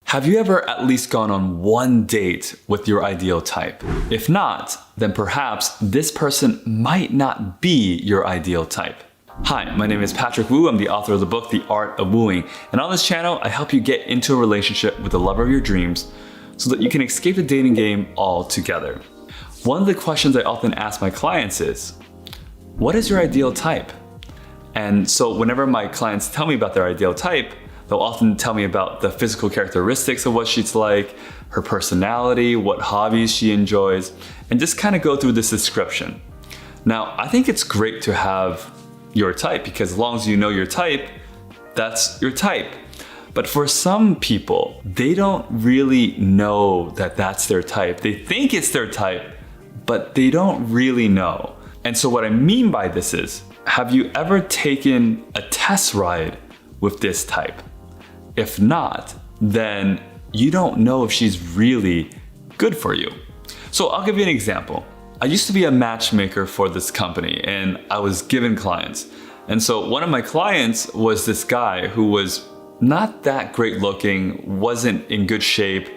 Have you ever at least gone on one date with your ideal type? If not, then perhaps this person might not be your ideal type. Hi, my name is Patrick Wu. I'm the author of the book, The Art of Wooing. And on this channel, I help you get into a relationship with the lover of your dreams so that you can escape the dating game altogether. One of the questions I often ask my clients is, what is your ideal type? And so whenever my clients tell me about their ideal type, they'll often tell me about the physical characteristics of what she's like, her personality, what hobbies she enjoys, and just kind of go through this description. Now, I think it's great to have your type because as long as you know your type, that's your type. But for some people, they don't really know that that's their type. They think it's their type, but they don't really know. And so what I mean by this is, have you ever taken a test ride with this type? If not, then you don't know if she's really good for you. So I'll give you an example. I used to be a matchmaker for this company and I was given clients. And so one of my clients was this guy who was not that great looking, wasn't in good shape,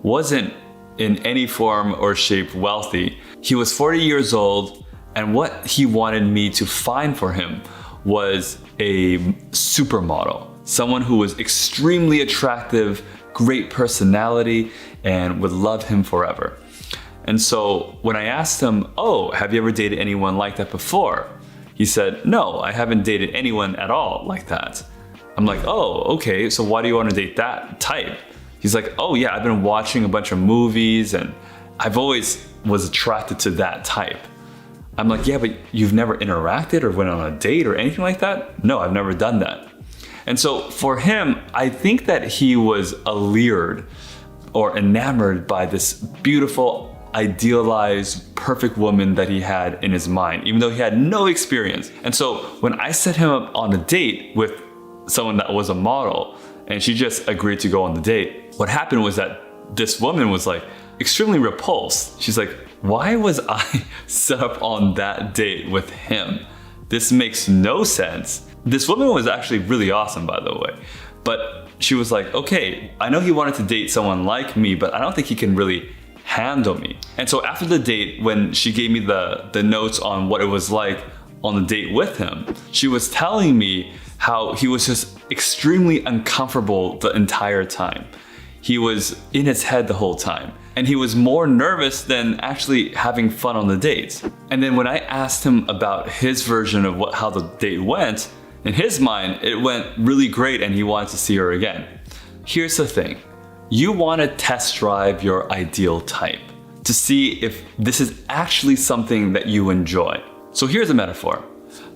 wasn't in any form or shape wealthy. He was 40 years old, and what he wanted me to find for him was a supermodel. Someone who was extremely attractive, great personality, and would love him forever. And so when I asked him, oh, have you ever dated anyone like that before? He said, no, I haven't dated anyone at all like that. I'm like, oh, okay, so why do you want to date that type? He's like, oh yeah, I've been watching a bunch of movies and I've always was attracted to that type. I'm like, yeah, but you've never interacted or went on a date or anything like that? No, I've never done that. And so for him, I think that he was allured or enamored by this beautiful, idealized, perfect woman that he had in his mind, even though he had no experience. And so when I set him up on a date with someone that was a model and she just agreed to go on the date, what happened was that this woman was like extremely repulsed. She's like, why was I set up on that date with him? This makes no sense. This woman was actually really awesome, by the way. But she was like, okay, I know he wanted to date someone like me, but I don't think he can really handle me. And so after the date, when she gave me the notes on what it was like on the date with him, she was telling me how he was just extremely uncomfortable the entire time. He was in his head the whole time. And he was more nervous than actually having fun on the date. And then when I asked him about his version of how the date went, in his mind, it went really great and he wanted to see her again. Here's the thing. You want to test drive your ideal type to see if this is actually something that you enjoy. So here's a metaphor.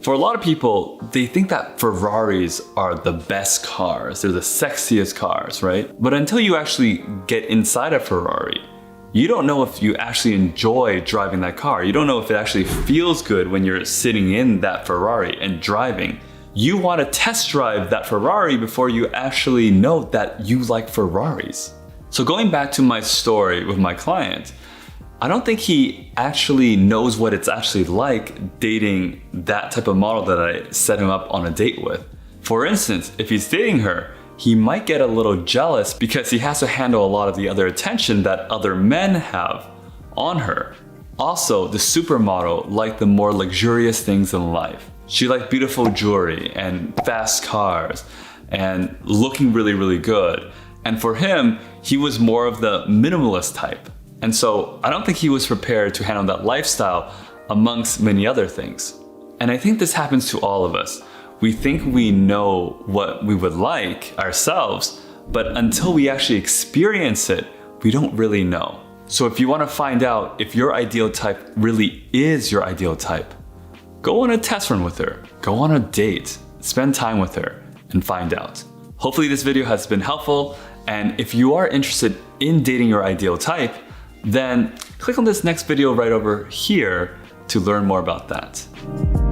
For a lot of people, they think that Ferraris are the best cars, they're the sexiest cars, right? But until you actually get inside a Ferrari, you don't know if you actually enjoy driving that car. You don't know if it actually feels good when you're sitting in that Ferrari and driving. You want to test drive that Ferrari before you actually know that you like Ferraris. So going back to my story with my client, I don't think he actually knows what it's actually like dating that type of model that I set him up on a date with. For instance, if he's dating her, he might get a little jealous because he has to handle a lot of the other attention that other men have on her. Also, the supermodel liked the more luxurious things in life. She liked beautiful jewelry and fast cars and looking really, really good. And for him, he was more of the minimalist type. And so I don't think he was prepared to handle that lifestyle amongst many other things. And I think this happens to all of us. We think we know what we would like ourselves, but until we actually experience it, we don't really know. So if you want to find out if your ideal type really is your ideal type, go on a test run with her, go on a date, spend time with her, and find out. Hopefully this video has been helpful, and if you are interested in dating your ideal type, then click on this next video right over here to learn more about that.